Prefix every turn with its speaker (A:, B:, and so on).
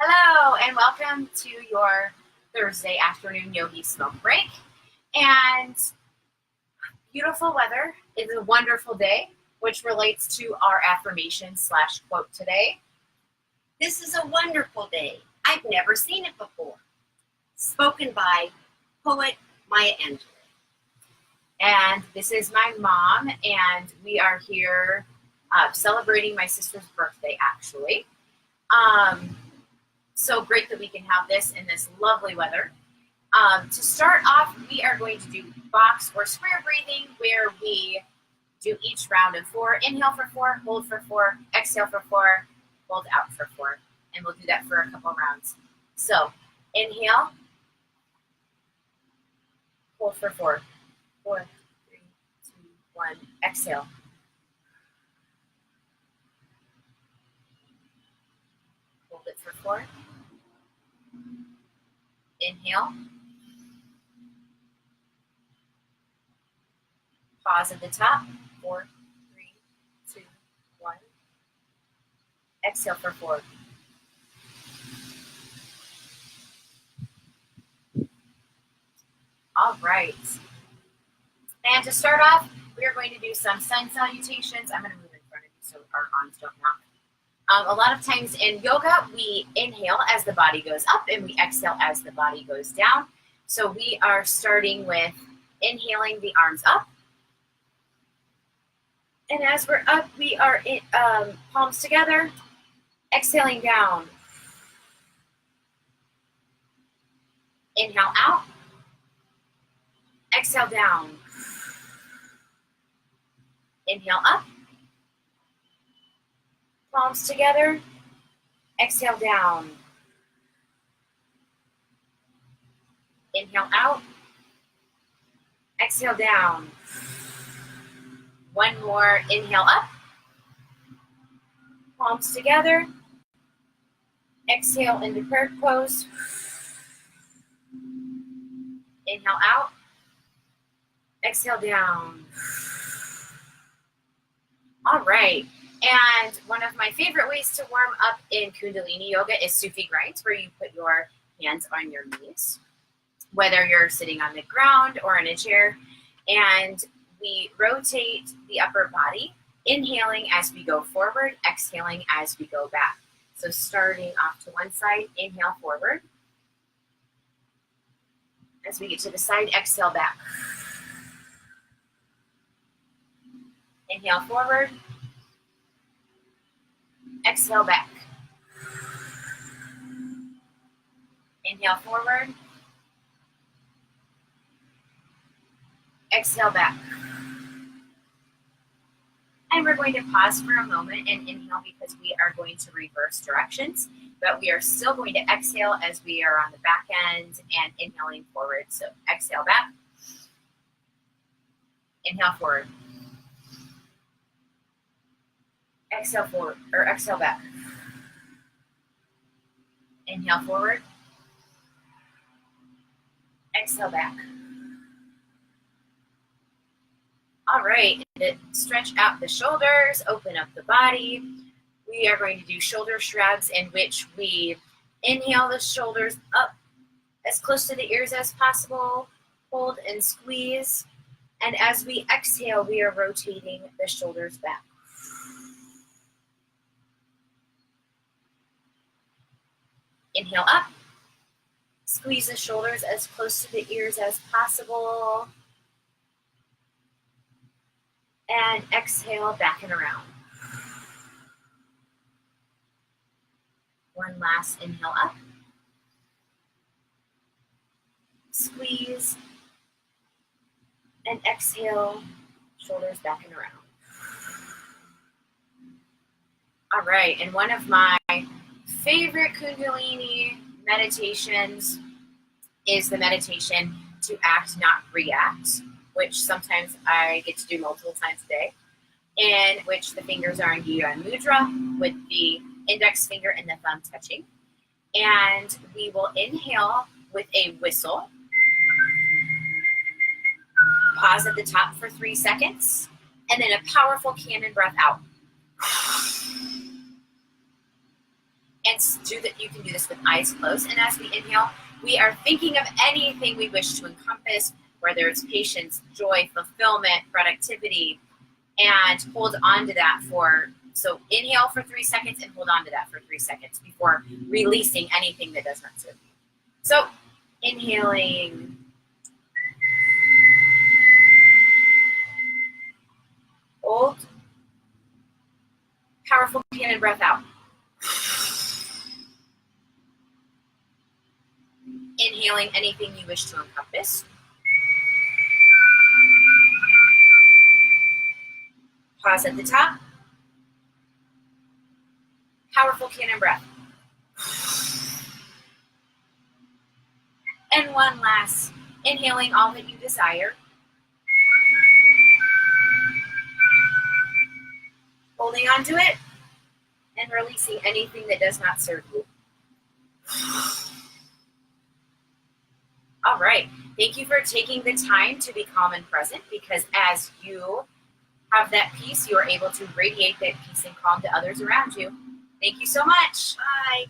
A: Hello, and welcome to your Thursday afternoon yogi smoke break. And beautiful weather is a wonderful day, which relates to our affirmation / quote today.
B: This is a wonderful day. I've never seen it before. Spoken by poet Maya Angelou.
A: And this is my mom, and we are here celebrating my sister's birthday, actually. So great that we can have this in this lovely weather. To start off, we are going to do box or square breathing, where we do each round of 4. Inhale for 4, hold for 4, exhale for 4, hold out for 4. And we'll do that for a couple rounds. So inhale, hold for 4, 4, 3, 2, 1, exhale. Hold it for 4. Inhale. Pause at the top. 4, 3, 2, 1. Exhale for 4. All right. And to start off, we are going to do some sun salutations. I'm going to move in front of you so our arms don't knock. A lot of times in yoga, we inhale as the body goes up and we exhale as the body goes down. So we are starting with inhaling the arms up. And as we're up, we are in, palms together, exhaling down. Inhale out. Exhale down. Inhale up. Palms together. Exhale down. Inhale out. Exhale down. One more. Inhale up. Palms together. Exhale into bird pose. Inhale out. Exhale down. All right. And one of my favorite ways to warm up in Kundalini yoga is Sufi grinds, where you put your hands on your knees, whether you're sitting on the ground or in a chair. And we rotate the upper body, inhaling as we go forward, exhaling as we go back. So starting off to one side, inhale forward. As we get to the side, exhale back. Inhale forward. Exhale back. Inhale forward. Exhale back. And we're going to pause for a moment and inhale because we are going to reverse directions, but we are still going to exhale as we are on the back end and inhaling forward. So exhale back. Inhale forward. Exhale forward, or exhale back. Inhale forward. Exhale back. All right, stretch out the shoulders, open up the body. We are going to do shoulder shrugs, in which we inhale the shoulders up as close to the ears as possible, hold and squeeze. And as we exhale, we are rotating the shoulders back. Inhale up, squeeze the shoulders as close to the ears as possible, and exhale back and around. One last inhale up, squeeze, and exhale, shoulders back and around. All right, and one of my favorite Kundalini meditations is the meditation to act, not react, which sometimes I get to do multiple times a day, in which the fingers are in Gyan Mudra with the index finger and the thumb touching. And we will inhale with a whistle. Pause at the top for 3 seconds, and then a powerful cannon breath out. And You can do this with eyes closed. And as we inhale, we are thinking of anything we wish to encompass, whether it's patience, joy, fulfillment, productivity, and hold on to that so inhale for 3 seconds and hold on to that for 3 seconds before releasing anything that does not serve you. So inhaling. Hold. Powerful cannon breath out. Inhaling anything you wish to encompass. Pause at the top. Powerful cannon breath. And one last. Inhaling all that you desire. Holding on to it and releasing anything that does not serve you. All right. Thank you for taking the time to be calm and present, because as you have that peace, you are able to radiate that peace and calm to others around you. Thank you so much.
B: Bye.